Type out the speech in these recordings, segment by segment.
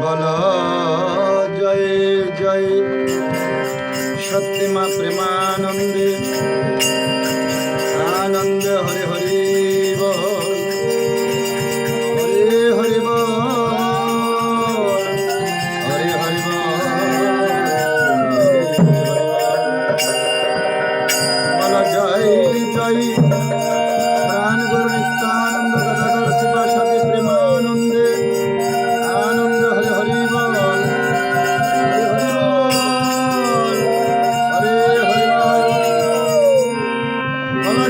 বলো জয় জয় সত্যিমা প্রেমানন্দে আনন্দ হরে হরি বল হরে হরি বল হরে হরি বল জয় জয় প্রাণ গুরু নিত্যানন্দ গদাধর শিবাসাদি প্রেমানন্দে আনন্দ হরে হরি বল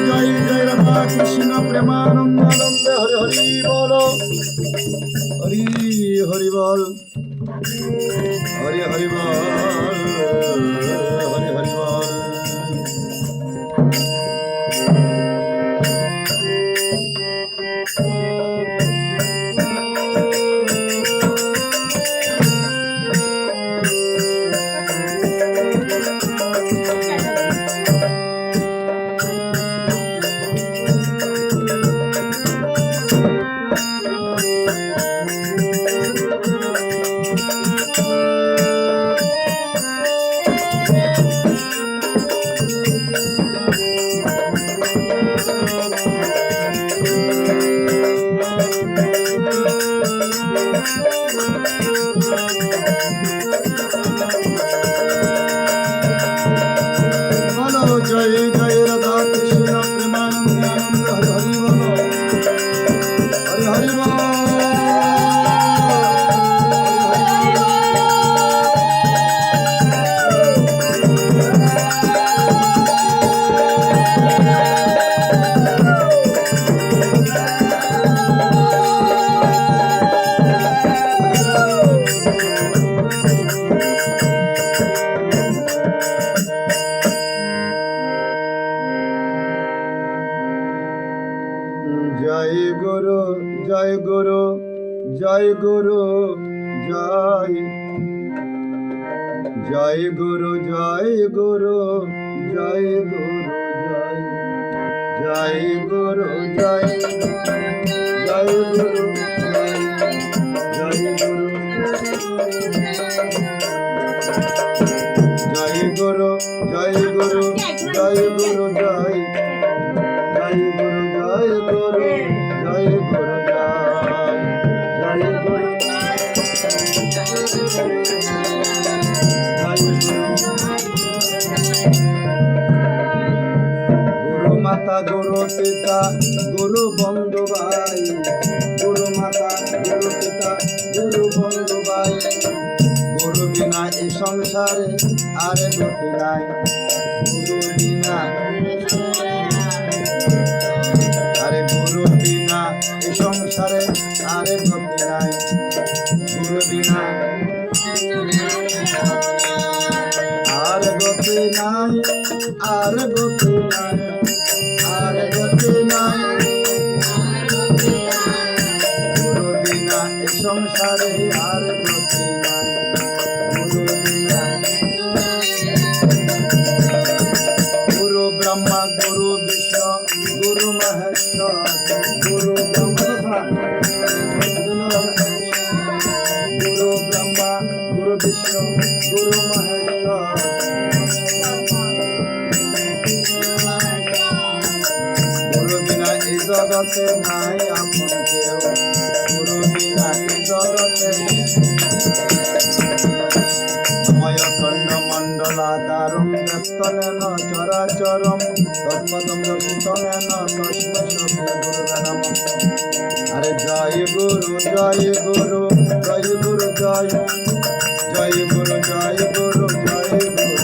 জয় জয় রাধা কৃষ্ণ প্রেমানন্দ আনন্দ হরে হরি বল হরি হরি বল হরি হরি বল হরি হরি বল জয় জয় রাধা কৃষ্ণ প্রেমানন্দ আনন্দ হরে হরি বল হরে হরি বল জয় গুরু জয় গুরু জয় গুরু জয় জয় গুরু জয় গুরু জয় গুরু জয় জয় গুরু জয় জয় গুরু জয় জয় গুরু জয় গুরু জয় গুরু জয় গুরু জয় জয় গুরু জয় গুরু জয় গুরু জয় জয় গুরু গুরু মাতা গুরু পিতা গুরু বন্ধু ভাই গুরু মাতা গুরু পিতা গুরু বন্ধু ভাই গুরু বিনা এই সংসারে আর গতি নাই গুরু বিনা আরে গুরু বিনা এই সংসারে আরে গতি নাই গুরু বিনা আর গতি নাই আর গতি নাই আর গতি নাই গুরু বিনা এই সংসারে আর গতি নাই গুরু বিনা গুরু ব্রহ্মা গুরু বিষ্ণু গুরু মহেশ্বর গুরু ব্রহ্মা গুরু ব্রহ্মা গুরু বিষ্ণু গুরু মহেশ্বর গুরু বিনা এই জগতে নাই আপন কেউ গুরু বিনা এই জগতে ময়খণ্ড মণ্ডলাকারম ব্যস্তনেন চরাচরম তৎপদম দর্শিতনেন তস্মৈ শ্রী গুরুবে নমঃ। আরে জয় গুরু জয় গুরু জয় গুরু জয় জয় গুরু জয় গুরু জয় গুরু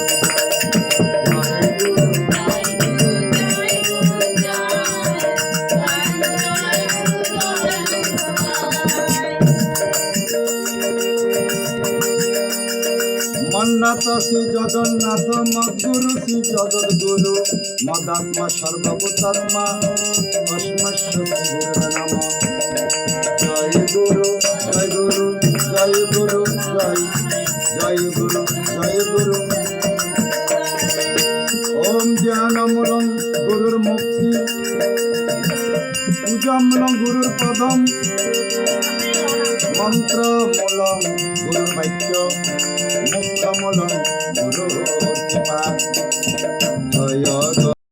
মন্নাথ শ্রী জগন্নাথ মদ্গুরু শ্রী জগদ্গুরু মদাত্মা সর্বভূতাত্মা অস্মস্য শ্রী গুরুবে নমঃ। জয় গুরু জয় গুরু জয় গুরু জয় জয় গুরু জয় গুরু। ওম জ্ঞানমূলং গুরুর মুক্তি পূজামূলং গুরুর পদম মন্ত্র মূলম গুরুর বাক্য